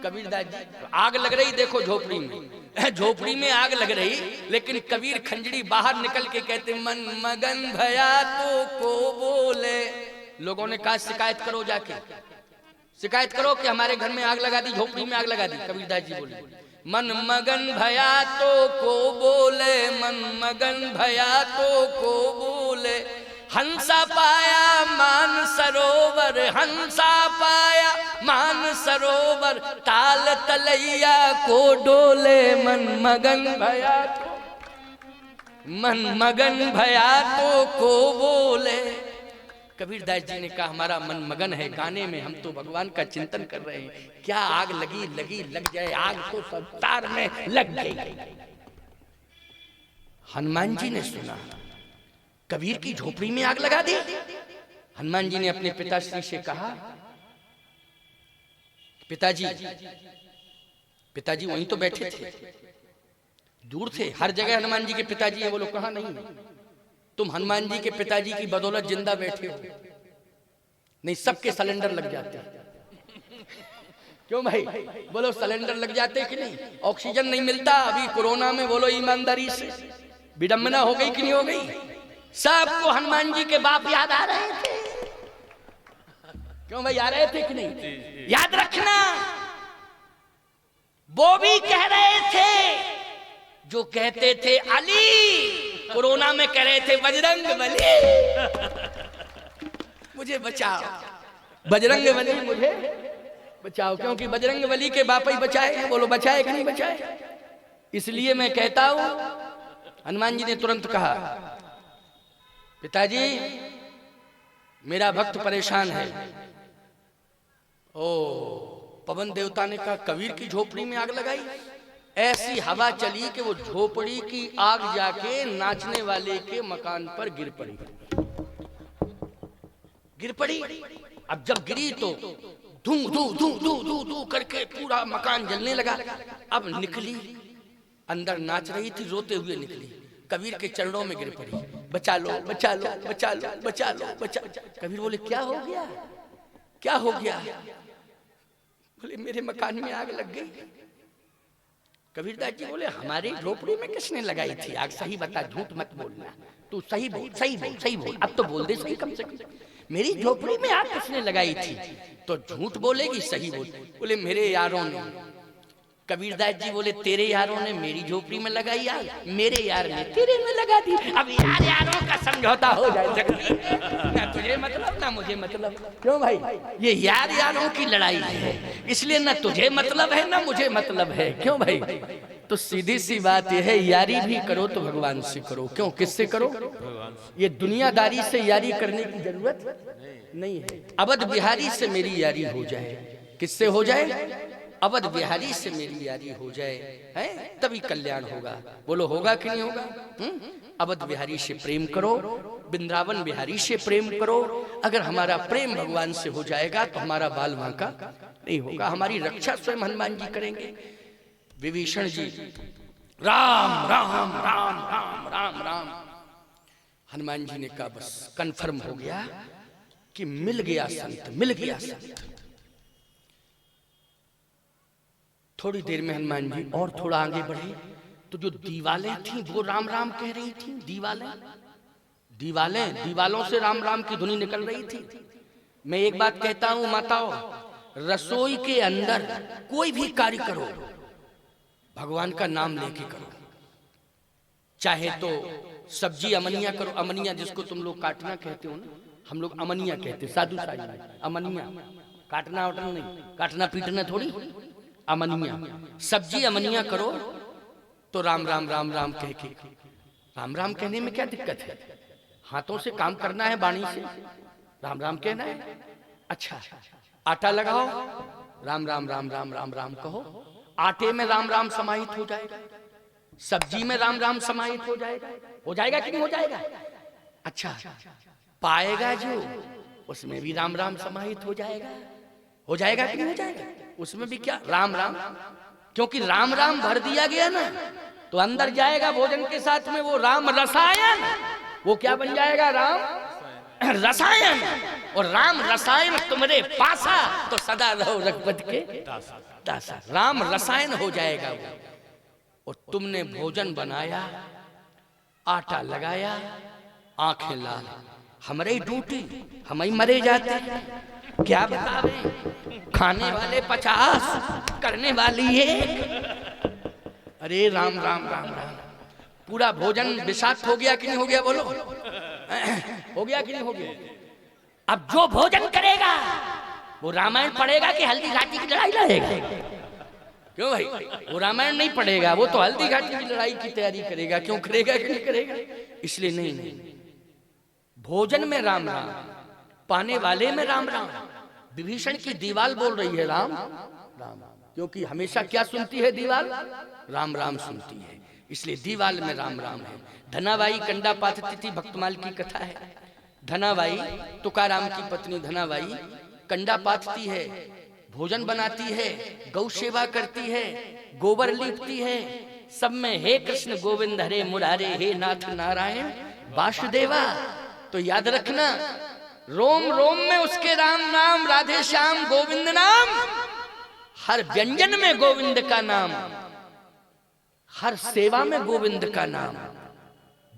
कबीरदास जी आग लग रही, देखो झोपड़ी में, झोपड़ी में आग लग रही, लेकिन कबीर खंजरी बाहर निकल के कहते मन मगन भया तो को बोले। लोगों ने कहा शिकायत करो, जाके शिकायत करो कि हमारे घर में आग लगा दी, झोपड़ी में आग लगा दी। कबीरदास जी बोले मन मगन भया तो को बोले, मन मगन भया तो को बोले। हंसा पाया मान सरोवर, हंसा पाया मान सरोवर, ताल तलैया को डोले। मन मगन भया तो, मन मगन भया तो को बोले। कबीरदास जी ने कहा हमारा मन मगन है गाने में, हम तो भगवान का चिंतन कर रहे हैं, क्या आग लगी लगी लग जाए, आग तो संसार में लग गई। हनुमान जी ने सुना कबीर की झोपड़ी में आग लगा दी। हनुमान जी ने अपने पिताश्री से कहा पिताजी, पिताजी वहीं तो बैठे थे, दूर थे, हर जगह हनुमान जी के पिताजी हैं, बोलो कहाँ नहीं, तुम हनुमान जी के पिताजी की बदौलत जिंदा बैठे हो, नहीं सबके सिलेंडर लग जाते। क्यों भाई, बोलो सिलेंडर लग जाते कि नहीं, ऑक्सीजन नहीं मिलता अभी कोरोना में, बोलो ईमानदारी से विडंबना हो गई कि नहीं हो गई? सबको हनुमान जी के बाप याद आ रहे थे। क्यों भाई, आ रहे थे कि नहीं? याद रखना, वो भी कह रहे थे जो कहते थे अली, कोरोना में कह रहे थे बजरंग बली मुझे बचाओ, बजरंग बली मुझे बचाओ, क्योंकि बजरंग बली के बाप ही बचाए। बोलो बचाए कि नहीं बचाए? इसलिए मैं कहता हूं, हनुमान जी ने तुरंत कहा पिताजी मेरा भक्त परेशान है। ओ, पवन देवता ने कहा कबीर की झोपड़ी में आग लगाई। ऐसी हवा चली कि वो झोपड़ी की आग जाके नाचने वाले के मकान पर गिर पड़ी, गिर पड़ी। अब जब गिरी तो धू धू धू धू धू धू करके पूरा मकान जलने लगा। अब निकली, अंदर नाच रही थी, रोते हुए निकली, कबीर के चरणों में गिर पड़ी, बचा लो बचा लो बचा लो बचा लो बचा। कबीर बोले क्या हो गया, क्या हो गया? बोले मेरे मकान में आग लग गई। कबीरदास जी बोले हमारी झोपड़ी में किसने लगाई थी आग? सही बता, झूठ मत बोलना, तू सही बोल, सही बोल, सही बोल, अब तो बोल दे सही कम से कम, मेरी झोपड़ी में आग किसने लगाई थी? तो झूठ बोलेगी, सही बोल। बोले मेरे यारों ने। कबीरदास जी बोले तेरे यारों ने मेरी झोपड़ी में लगाई आग, मेरे यार ने तेरे में लगा दी। अब यार यारों का समझौता हो जाए, ना तुझे मतलब ना मुझे मतलब। क्यों भाई, ये यार यारों की लड़ाई है, इसलिए ना तुझे मतलब है ना मुझे मतलब है। क्यों भाई, तो सीधी सी बात यह है, यारी भी करो तो भगवान से करो। क्यों, किससे करो? ये दुनियादारी से यारी करने की जरूरत नहीं है। अवध बिहारी से मेरी यारी हो जाए। किससे हो जाए? अवध बिहारी से मेरी यारी हो जाए, है तभी कल्याण होगा। बोलो होगा कि नहीं होगा? अवध बिहारी से प्रेम करो, वृंदावन बिहारी से प्रेम करो। अगर हमारा प्रेम भगवान से हो जाएगा तो हमारा बाल बांका नहीं होगा, हमारी रक्षा स्वयं हनुमान जी करेंगे। विभीषण जी राम राम राम राम राम राम, हनुमान जी ने कहा बस कंफर्म हो गया कि मिल गया संत, मिल गया संत। थोड़ी देर में हनुमान जी और थोड़ा आगे बढ़े तो जो दीवालें थी वो राम राम कह रही थी। दीवालें, दीवालें, दीवालों से राम राम की धुनी निकल रही थी। मैं एक बात कहता हूं माताओं, रसोई के अंदर कोई भी कार्य करो भगवान का नाम लेके करो। चाहे तो सब्जी अमनिया करो, अमनिया जिसको तुम लोग काटना कहते हो ना, हम लोग अमनिया कहते, साधु साधु अमनिया, काटना वाटना नहीं, काटना पीटना थोड़ी, अमनिया। सब्जी अमनिया करो तो राम राम राम राम कह के, राम राम कहने में क्या दिक्कत है? हाथों से काम करना है, वाणी से राम राम कहना है। अच्छा, आटा लगाओ, राम राम राम राम राम राम कहो, आटे में राम राम समाहित हो जाएगा, सब्जी में राम राम समाहित हो जाएगा कि नहीं हो जाएगा? अच्छा, पाएगा जो उसमें भी राम राम समाहित हो जाएगा कि नहीं हो जाएगा? उसमें भी क्या राम राम, क्योंकि राम राम भर दिया गया ना, तो अंदर जाएगा भोजन के साथ में वो राम रसायन, वो क्या बन जाएगा? राम रसायन। और राम रसायन तुम्हारे पासा तो सदा रहो रघुपति के दासा। राम रसायन हो जाएगा वो। और तुमने भोजन बनाया, आटा लगाया, आंखें लाल, हमारी ड्यूटी, हम ही मरे जाते, क्या बतावे? खाने वाले 50, करने वाली 1। अरे राम राम राम राम, पूरा भोजन विषाक्त हो गया कि नहीं हो गया? बोलो, हो गया कि नहीं हो गया? अब जो भोजन करेगा वो रामायण पढ़ेगा कि हल्दी घाटी की लड़ाई लड़ेगा? क्यों भाई? वो रामायण नहीं पढ़ेगा, वो तो हल्दी घाटी की लड़ाई की तैयारी करेगा। क्यों करेगा कि नहीं करेगा? इसलिए नहीं, भोजन में राम राम, पाने वाले में राम राम। विभीषण की दीवाल बोल रही है राम राम, क्योंकि हमेशा क्या सुनती है दीवाल? राम राम सुनती है, इसलिए दीवाल में राम राम है। धनाबाई कंडा पाथती थी, भक्तमाल की कथा है। धनाबाई, तुकाराम की पत्नी धनाबाई कंडा पाथती है, भोजन बनाती है, गौ सेवा करती है, गोबर लीपती है, सब में हे कृष्ण गोविंद हरे मुरारे, हे नाथ नारायण वासुदेवा। तो याद रखना, रोम रोम में उसके राम नाम, राधे श्याम गोविंद नाम, हर व्यंजन में गोविंद का नाम, हर सेवा में गोविंद का नाम।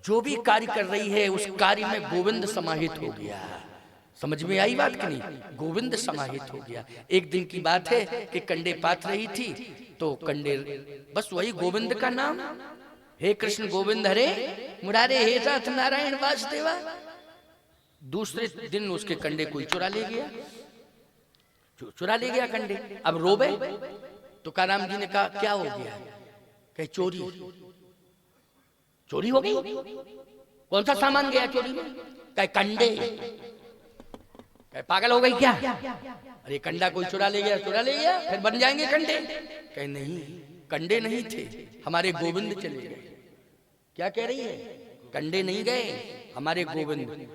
जो भी कार्य कर रही है उस कार्य में गोविंद समाहित हो गया। समझ में आई बात कि नहीं? गोविंद समाहित हो गया। एक दिन की बात है कि कंडे पाथ रही थी, तो कंडे बस वही गोविंद का नाम, हे कृष्ण गोविंद हरे मुरारे, हे नाथ नारायण वासुदेवा। दूसरे दिन उसके कंडे कोई चुरा ले गया, चुरा ले गया कंडे। अब रोबे, तुकाराम जी ने कहा क्या हो गया? कहे चोरी, चोरी हो गई। कौन सा सामान गया चोरी में? कहे कंडे। कहे पागल हो गई क्या? अरे कंडा कोई चुरा ले गया, फिर बन जाएंगे कंडे? कहे नहीं, कंडे नहीं थे, हमारे गोविंद चले गए। क्या कह रही है? कंडे नहीं गए, हमारे गोविंद।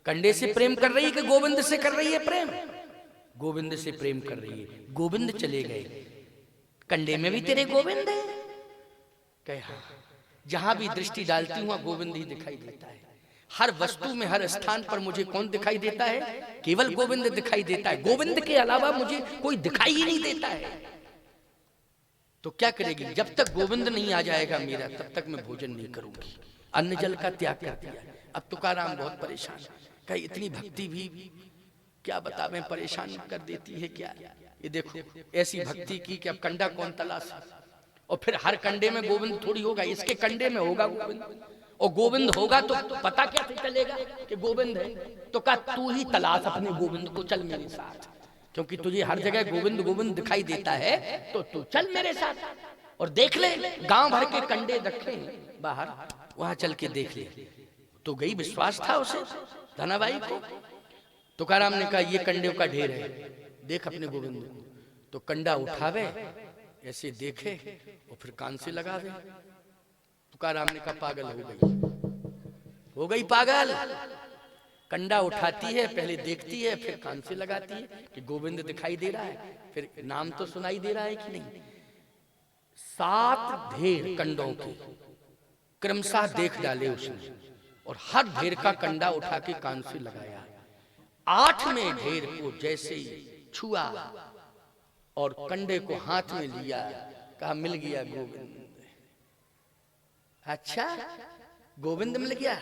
कंडे से प्रेम कर रही है कि गोविंद से कर रही है प्रेम? गोविंद से प्रेम कर रही है, गोविंद चले गए। कंडे में भी तेरे गोविंद है? कहे हाँ, जहां भी दृष्टि डालती हूं गोविंद ही दिखाई देता है। हर वस्तु में, हर स्थान पर मुझे कौन दिखाई देता है? केवल गोविंद दिखाई देता है। गोविंद के अलावा मुझे कोई दिखाई ही नहीं देता है। तो क्या करेगी? जब तक गोविंद नहीं आ जाएगा मेरा, तब तक मैं भोजन नहीं करूंगी। अन्न जल का त्याग कर दिया। अब तुकाराम बहुत परेशान, कहे इतनी भक्ति भी क्या बतावें, परेशान कर देती है क्या? ये देखो, ऐसी भक्ति की कि अब कंडा कौन तलाश? और फिर हर कंडे में गोविंद थोड़ी होगा, इसके कंडे में होगा गोविंद। और गोविंद होगा तो पता क्या चलेगा कि गोविंद है? तो कहा तू ही तलाश अपने गोविंद को, चल मेरे साथ, क्योंकि तुझे हर जगह गोविंद गोविंद दिखाई देता है, तो तू चल मेरे साथ और देख ले। गांव भर के कंडे रखे बाहर, वहां चल के देख ले। तो गई, विश्वास था उसे धनाबाई को। तुकाराम ने कहा ये कंडे का ढेर है, देख अपने गोविंद। तो कंडा उठावे, ऐसे देखे और फिर कान से लगावे। तुकाराम ने कहा पागल हो गई पागल। कंडा उठाती है, पहले देखती है, फिर कान से लगाती है कि गोविंद दिखाई दे रहा है, फिर नाम तो सुनाई दे रहा है कि नहीं। 7 ढेर कंडों के क्रमशः देख डाले उसने, और हर ढेर का कंडा उठा के कान से लगाया। 8वें ढेर को जैसे ही छुआ और कंडे को हाथ में लिया, कहा मिल गया गोविंद। अच्छा, गोविंद मिल गया,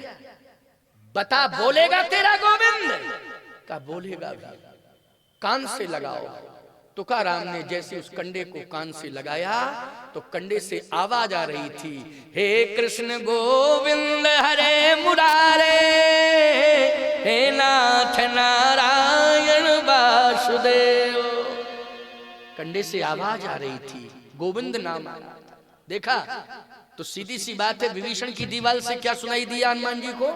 बता बोलेगा तेरा गोविंद? कहा बोलेगा भी, कान से लगाओ। तुकाराम ने जैसे उस कंडे को कान से लगाया तो कंडे से आवाज आ रही थी, हे कृष्ण गोविंद हरे मुरारे, हे नाथ नारायण वासुदेव। कंडे से आवाज आ रही थी, गोविंद नाम आ रहा था। देखा तो सीधी सी बात है, विभीषण की दीवाल से क्या सुनाई दिया हनुमान जी को?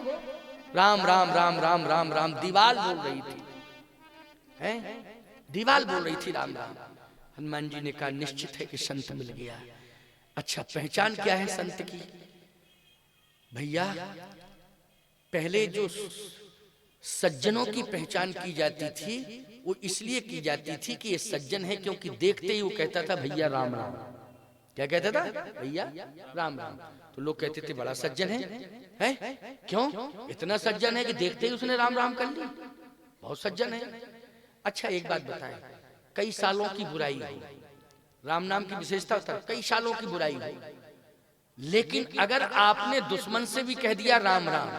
राम राम राम राम राम राम। दीवाल बोल रही थी, हैं? दीवाल बोल रही थी राम राम। हनुमान जी ने कहा निश्चित है कि संत मिल गया। अच्छा, पहचान क्या है संत की? भैया, पहले जो सज्जनों की पहचान की जाती थी वो इसलिए की जाती थी कि ये सज्जन है, क्योंकि देखते ही वो कहता था भैया राम राम। क्या कहता था? भैया राम राम। तो लोग कहते थे बड़ा सज्जन है? क्यों? इतना सज्जन है कि देखते ही उसने राम राम कर ली, बहुत सज्जन है। अच्छा, एक बात बताएं, कई सालों की बुराई हो, राम नाम की विशेषता होता है, कई सालों की बुराई हो, लेकिन अगर आपने दुश्मन से भी कह दिया राम राम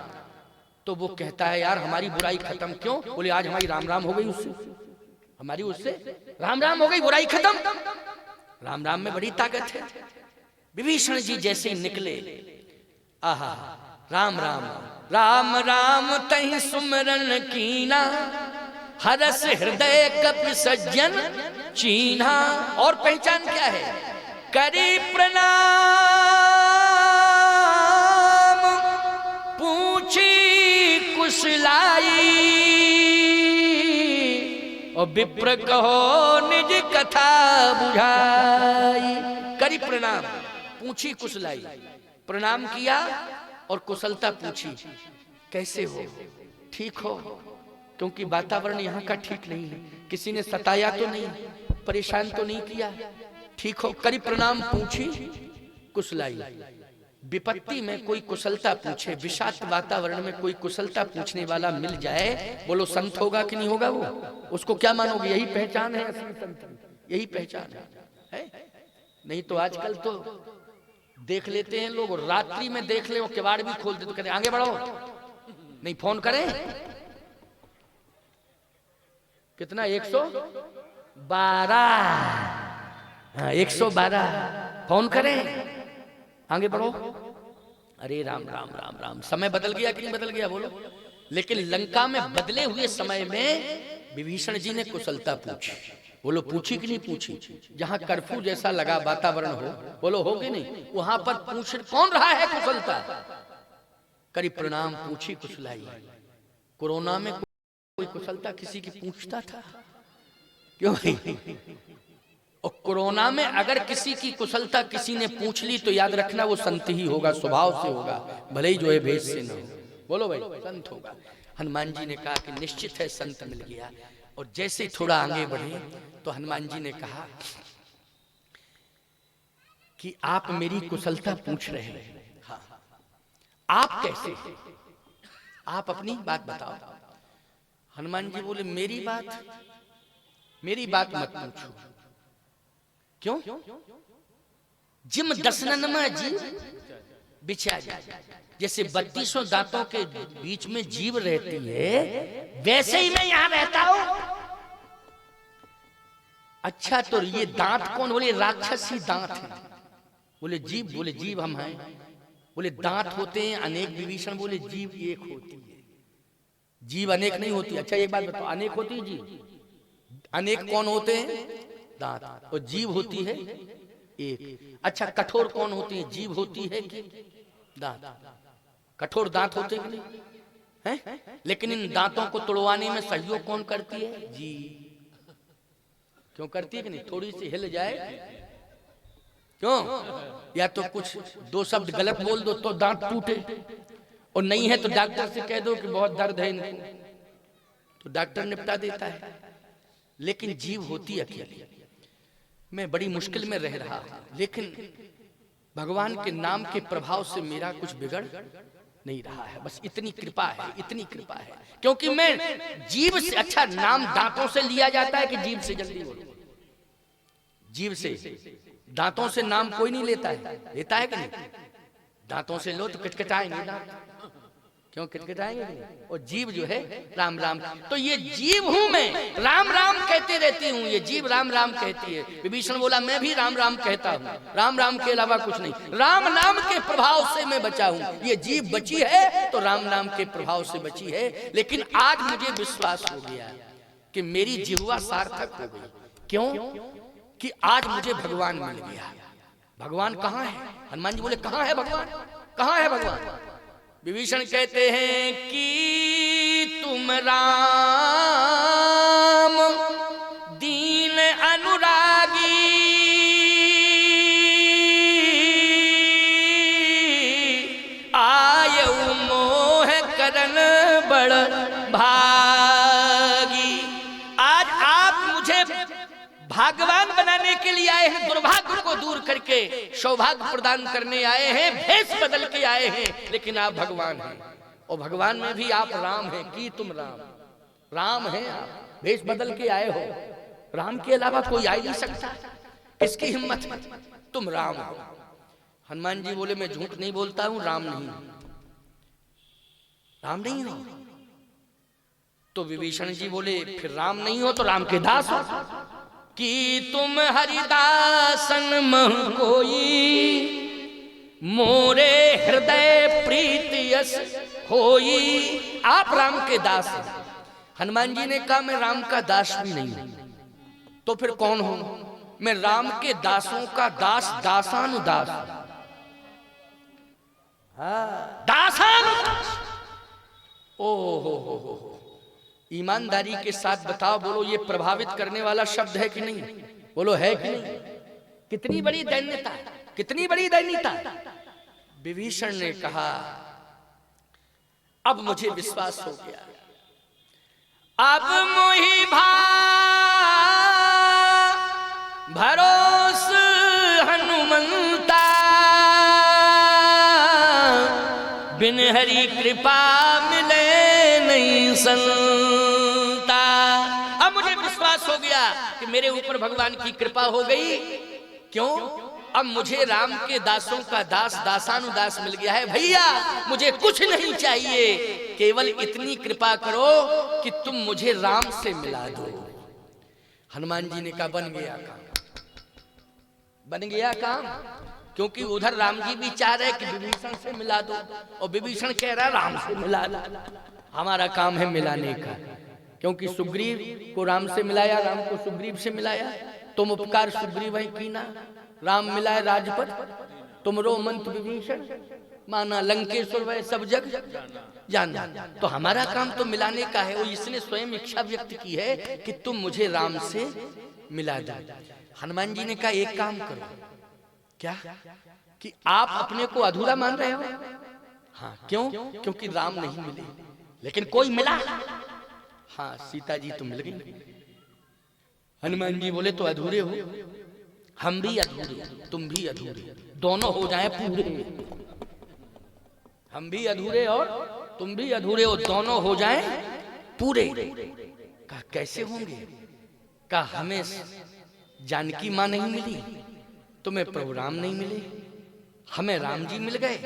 तो वो कहता है यार हमारी बुराई खत्म। क्यों? बोले आज हमारी राम राम हो गई, उससे हमारी उससे राम राम हो गई, बुराई खत्म। राम राम में बड़ी ताकत है। विभीषण जी जैसे ही निकले, आहा, राम राम राम राम तहि सुमरन कीना, हरस हृदय कपि सज्जन चीन्हा। और पहचान क्या है? करी प्रणाम पूछी कुशलाई, और विप्र कहो निज कथा बुझाई। करी प्रणाम पूछी कुशलाई, प्रणाम किया और कुशलता पूछी, कैसे हो? ठीक हो? क्योंकि वातावरण यहाँ का ठीक नहीं है, किसी ने सताया तो नहीं, परेशान तो नहीं किया, ठीक हो? करी प्रणाम पूछी कुशलाई। विपत्ति में कोई कुशलता पूछे, विषाक्त वातावरण में कोई कुशलता पूछने वाला मिल जाए, बोलो संत होगा कि नहीं होगा? वो उसको क्या मानोगे? यही पहचान है असली संत, यही पहचान है? नहीं तो आजकल तो देख लेते हैं लोग, रात्रि में देख ले वो किवाड़ भी खोल दे तो कहते आगे बढ़ो, नहीं फोन करें। कितना? 112। हाँ, 112 फोन करें, आगे बढ़ो। अरे राम राम राम राम। समय बदल गया कि नहीं बदल गया? बोलो। लेकिन लंका में बदले हुए समय में विभीषण जी ने कुशलता पूछी, बोलो पूछी कि नहीं पूछी? जहां कर्फ्यू जैसा लगा वातावरण हो, बोलो हो कि नहीं? वहां पर पूछ कौन रहा है कुशलता? करी प्रणाम पूछी कुशलाई। कोरोना में कोई कुशलता किसी की पूछता था? क्यों नहीं? और कोरोना में अगर किसी की कुशलता किसी ने पूछ ली तो याद रखना वो संत ही होगा, स्वभाव से होगा, भले ही जो है भेष से न हो। बोलो भाई, संत होगा। हनुमान जी ने कहा कि निश्चित है संत मिल गया। और जैसे थोड़ा आगे बढ़े तो हनुमान जी ने कहा कि आप मेरी कुशलता पूछ रहे हैं, हाँ, आप कैसे? आप अपनी बात बताओ। हनुमान जी बोले मेरी बात मत पूछो। क्यों? जिम दसनन में जीव बिछा जाए, जैसे 32 दांतों के बीच में जीव रहती है, वैसे ही मैं यहां रहता हूं। अच्छा, तो ये दांत कौन? बोले राक्षसी दांत है। बोले जीव? बोले जीव हम हैं। बोले दांत होते हैं अनेक? विभीषण बोले जीव एक होती है, जीव अनेक नहीं होती। अच्छा एक बात बताओ, अनेक होती है जीव? अनेक कौन होते हैं? दांत। और जीव होती है एक। अच्छा, कठोर कौन होती है? जीव होती है कि दांत? कठोर दांत होते हैं हैं? लेकिन इन दांतों को तोड़वाने में सहयोग कौन करती है? जीव। क्यों करती है कि नहीं? थोड़ी सी हिल जाए, क्यों? या तो कुछ दो शब्द गलत बोल दो तो दांत टूटे, और नहीं है तो डॉक्टर से कह दो कि बहुत दर्द है इनको, तो डॉक्टर निपटा देता है। लेकिन जीव होती अकेली। मैं बड़ी मुश्किल में रह रहा हूं, लेकिन भगवान के नाम के प्रभाव से मेरा कुछ बिगड़ नहीं रहा है, बस इतनी कृपा है, इतनी कृपा है। क्योंकि मैं जीव से, अच्छा नाम दांतों से लिया जाता है कि जीव से? जल्दी बोलो। जीव से, दांतों से नाम कोई नहीं लेता है, लेता है कि नहीं? दांतों से लो तो किटकिटाएंगे दांत, क्यों किटकिटाएंगे? और जीव जो है राम राम, तो ये जीव हूं मैं, राम राम कहते रहती हूँ, ये जीव राम राम कहती है। विभीषण बोला मैं भी राम राम कहता हूँ, राम राम के अलावा कुछ नहीं, राम नाम के प्रभाव से मैं बचा हूँ। ये जीव बची है तो राम नाम के प्रभाव से बची है। लेकिन आज मुझे विश्वास हो गया कि मेरी जिह्वा सार्थक हो गई। क्यों? कि आज मुझे भगवान मिल गया। भगवान कहाँ है? हनुमान जी बोले कहाँ है भगवान, कहाँ है भगवान? विभीषण कहते हैं कि तुम राम दीन अनुरागी, आयु मोह करन बड़ भागी। आज आप मुझे भगवान बनाने के लिए आए हैं, दुर्भाग्य को दूर करके सौभाग्य प्रदान करने आए हैं, भेष बदल के आए हैं, लेकिन आप भगवान हैं। और भगवान में भी आप राम हैं कि तुम राम, राम हैं आप, भेष बदल के आए हो। राम के अलावा कोई आ ही नहीं सकता, किसकी हिम्मत है? तुम राम हो। हनुमान जी बोले मैं झूठ नहीं बोलता हूं, राम नहीं, राम नहीं हो। तो विभीषण जी बोले फिर राम नहीं हो तो राम के दास हो। कि तुम हरिदासन मह कोई, मोरे हृदय प्रीति यस होई। आप राम के दास हैं। हनुमान जी ने कहा मैं राम का दास भी नहीं हूं, तो फिर कौन हूं? मैं राम के दासों का दास, दासानुदास। दासानुदास। ओ हो। ईमानदारी के साथ बताओ, बोलो ये प्रभावित करने वाला शब्द है कि नहीं? बोलो है कि नहीं? कितनी बड़ी दैन्यता, कितनी बड़ी दैन्यता। विभीषण ने कहा अब मुझे विश्वास हो गया, अब मोहि भरोस हनुमंता, बिन हरि कृपा मिले नहीं संता। अब मुझे विश्वास हो गया कि मेरे ऊपर भगवान की कृपा हो गई। क्यों? अब मुझे राम के दासों का दास, दासानुदास मिल गया है। भैया मुझे कुछ नहीं चाहिए, केवल इतनी कृपा करो कि तुम मुझे राम से मिला दो। हनुमान जी ने कहा बन गया काम, बन गया काम। क्योंकि उधर राम जी भी चाह रहे कि विभीषण से मिला दो, और विभीषण कह रहा राम से मिला दो। हमारा काम है मिलाने का। क्योंकि सुग्रीव को राम से मिलाया, राम को सुग्रीव से मिलाया। तुम उपकार सुग्रीव है कीना, राम मिलाए राजपद, तुम रो मंत विभीषण, माना लंकेश्वर वह सब जग जाना। तो हमारा काम तो मिलाने का है। वो इसने स्वयं इच्छा व्यक्त की है कि तुम मुझे राम से मिला दो। हनुमान जी ने कहा एक काम करो। क्या? कि आप अपने को अधूरा मान रहे हो? हाँ। क्यों? क्योंकि राम नहीं मिले, लेकिन कोई मिला। हाँ, सीता जी तो मिल गई। हनुमान जी बोले तो अधूरे हो, हम भी अधूरे, तुम भी अधूरे, दोनों हो जाए पूरे। हम भी अधूरे और तुम भी अधूरे हो, दोनों हो जाए पूरे। कहा कैसे होंगे? कहा हमें जानकी मां नहीं मिली, तुम्हें प्रभु राम नहीं मिले। हमें राम जी मिल गए,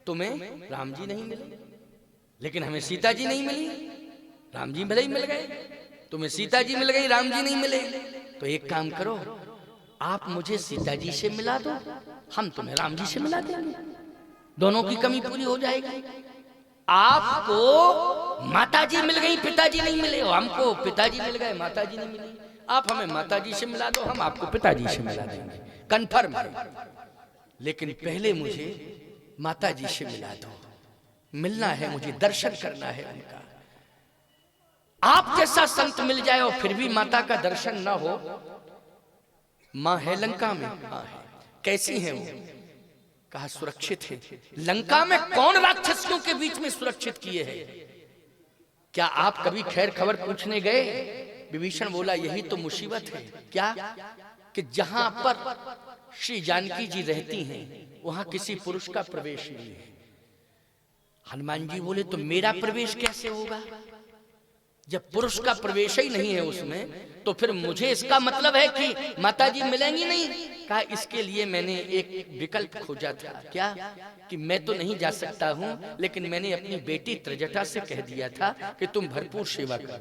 तुम्हें राम जी नहीं मिले। लेकिन हमें सीता जी नहीं मिली, राम जी भले ही मिल गए। तुम्हें सीता जी मिल गई, राम जी नहीं मिले। तो एक काम करो, आप मुझे सीता जी से मिला दो, हम तुम्हें राम जी से मिला देंगे, दोनों की कमी पूरी हो जाएगी। आपको माता जी मिल गई, पिताजी नहीं मिले, हमको पिताजी मिल गए, माता जी नहीं मिली। आप हमें माता जी से मिला दो, हम आपको पिताजी से मिला देंगे, कन्फर्म है। लेकिन पहले मुझे माता जी से मिला दो, मिलना है मुझे, दर्शन करना है उनका। आप जैसा संत मिल जाए और फिर भी माता का दर्शन ना हो। मां है लंका में, हाँ है। कैसी है वो? कहा सुरक्षित है। लंका में कौन राक्षसियों के बीच में सुरक्षित किए हैं? क्या आप कभी खैर खबर पूछने गए? विभीषण बोला यही तो मुसीबत है। क्या? कि जहां पर श्री जानकी जी रहती हैं वहां किसी पुरुष का प्रवेश नहीं है। हनुमान जी बोले तो मेरा प्रवेश कैसे होगा? जब पुरुष का प्रवेश ही नहीं है उसमें, तो फिर मुझे इसका मतलब है कि माता जी मिलेंगी नहीं। कहा इसके लिए मैंने एक विकल्प खोजा था। क्या? कि मैं तो नहीं जा सकता हूं, लेकिन मैंने अपनी बेटी त्रिजटा से कह दिया था कि तुम भरपूर सेवा करो,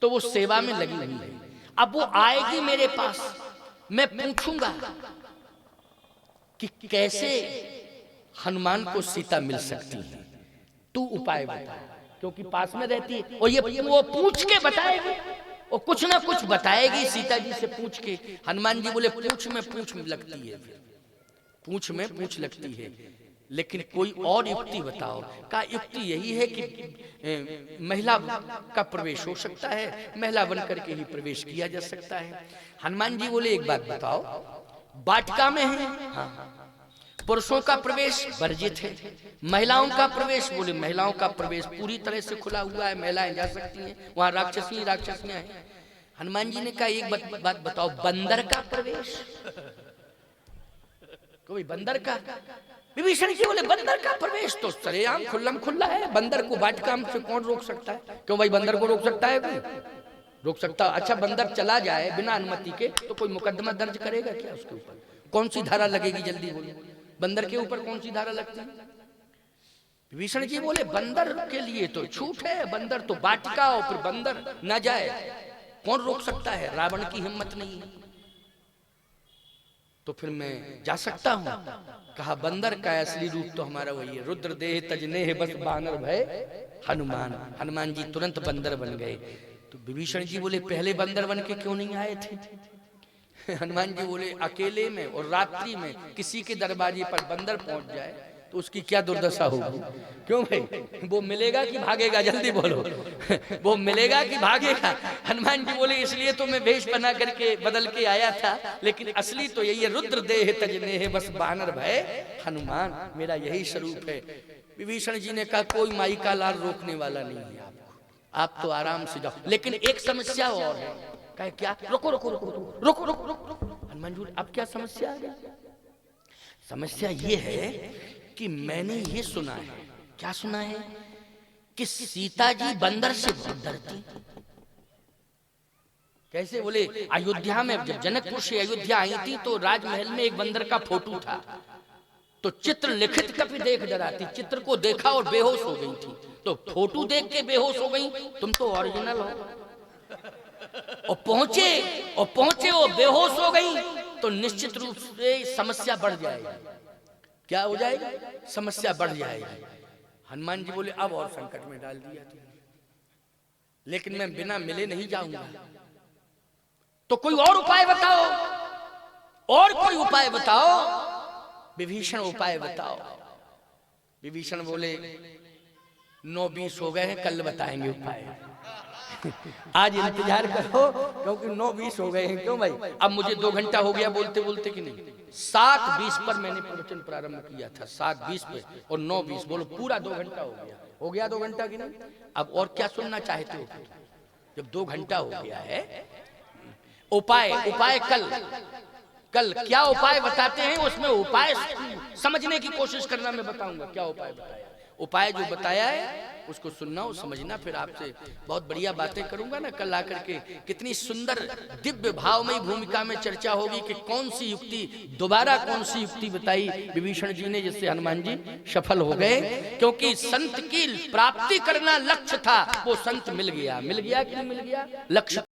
तो वो सेवा में लगी नहीं है। अब वो आएगी मेरे पास, मैं पूछूंगा कि कैसे हनुमान को सीता मिल सकती है, तू उपाय बता, क्योंकि पास में रहती है। और ये वो पूछ के बताएगी और कुछ ना कुछ बताएगी सीता जी से पूछ के। हनुमान जी बोले पूछ में पूछ लगती है, पूछ में पूछ लगती है, लेकिन कोई और युक्ति बताओ। का युक्ति यही है कि महिला का प्रवेश हो सकता है, महिला बन करके ही प्रवेश किया जा सकता है। हनुमान जी बोले एक बात बताओ, वाटिका में है, हाँ, पुरुषों का प्रवेश वर्जित है, महिलाओं का प्रवेश, बोले महिलाओं का प्रवेश पूरी तरह से खुला हुआ है, महिलाएं जा सकती हैं, वहां राक्षसियां हैं। हनुमान जी ने कहा एक बात बताओ, बंदर का प्रवेश, कोई बंदर का? विभीषण जी बोले बंदर का प्रवेश तो सरेआम खुल्लम खुल्ला है, बंदर को वाटिका से कौन रोक सकता है? क्यों भाई, बंदर को रोक सकता है कोई? रोक सकता? अच्छा, बंदर चला जाए बिना अनुमति के तो कोई मुकदमा दर्ज करेगा क्या उसके ऊपर? कौन सी धारा लगेगी? जल्दी बोलिए, बंदर के ऊपर कौन सी धारा लगती है? विभीषण जी बोले बंदर के लिए तो छूट है, बंदर तो वाटिका और फिर बंदर न जाए, कौन रोक सकता है? रावण की हिम्मत नहीं है, तो फिर मैं जा सकता हूं। कहा बंदर का असली रूप तो हमारा वही है, रुद्र देह तजने है बस बानर भय हनुमान। हनुमान जी तुरंत बंदर बन गए। तो विभीषण जी बोले पहले बंदर बन के क्यों नहीं आए थे? हनुमान जी बोले अकेले में और रात्रि में किसी के दरवाजे पर बंदर पहुंच जाए तो उसकी क्या दुर्दशा होगी? क्यों भाई, वो मिलेगा कि भागेगा? जल्दी बोलो, वो मिलेगा कि भागेगा? हनुमान जी बोले इसलिए तो मैं वेश बना करके बदल के आया था, लेकिन असली तो यही है, रुद्र देह तजने है बस बानर भय हनुमान, मेरा यही स्वरूप है। विभीषण जी ने कहा कोई माई का लाल रोकने वाला नहीं है आपको, आप तो आराम से जाओ, लेकिन एक समस्या और है। कहे क्या? रुको रुको रुको रुको रुको रुको। हनुमान जी अब क्या समस्या आ गई? समस्या ये है कि मैंने ये सुना है। क्या सुना है? कि सीता जी बंदर से बहुत डरती। कैसे? बोले अयोध्या में जब जनकपुर से अयोध्या आई थी तो राजमहल में एक बंदर का फोटो था, तो चित्र लिखित कभी देख डराती, चित्र को देखा और बेहोश हो गई थी, तो फोटो देख के बेहोश हो गई, तुम तो ओरिजिनल हो। और पहुंचे और बेहोश हो गई तो निश्चित रूप से समस्या बढ़ जाएगी। क्या हो जाएगा? समस्या बढ़ जाएगी। हनुमान जी बोले अब और संकट में डाल दिया, लेकिन मैं बिना मिले नहीं जाऊंगा, तो कोई और उपाय बताओ, और कोई उपाय बताओ। विभीषण उपाय बताओ। विभीषण बोले 9:20 हो गए हैं, कल बताएंगे उपाय, आज इंतजार करो क्योंकि 9:20 हो गए हैं। क्यों भाई? अब मुझे 2 घंटा हो गया बोलते बोलते कि नहीं? 7:20 पर मैंने प्रवचन प्रारंभ किया था, 7:20 पे, और 9:20 बोलो पूरा 2 घंटा हो गया 2 घंटा कि नहीं? अब और क्या सुनना चाहते हो? जब 2 घंटा हो गया है, उपाय कल क्या उपाय बताते हैं, उसमें उपाय समझने की कोशिश करना मैं बताऊंगा। क्या उपाय बताया? उपाय जो बताया है उसको सुनना और समझना, फिर आपसे बहुत बढ़िया बातें करूंगा ना कल आकर के। कितनी सुंदर दिव्य भावमयी भूमिका में चर्चा होगी कि कौन सी युक्ति दोबारा कौन सी युक्ति बताई विभीषण जी ने, जिससे हनुमान जी सफल हो गए। क्योंकि संत की प्राप्ति करना लक्ष्य था, वो संत मिल गया कि नहीं मिल गया? लक्ष्य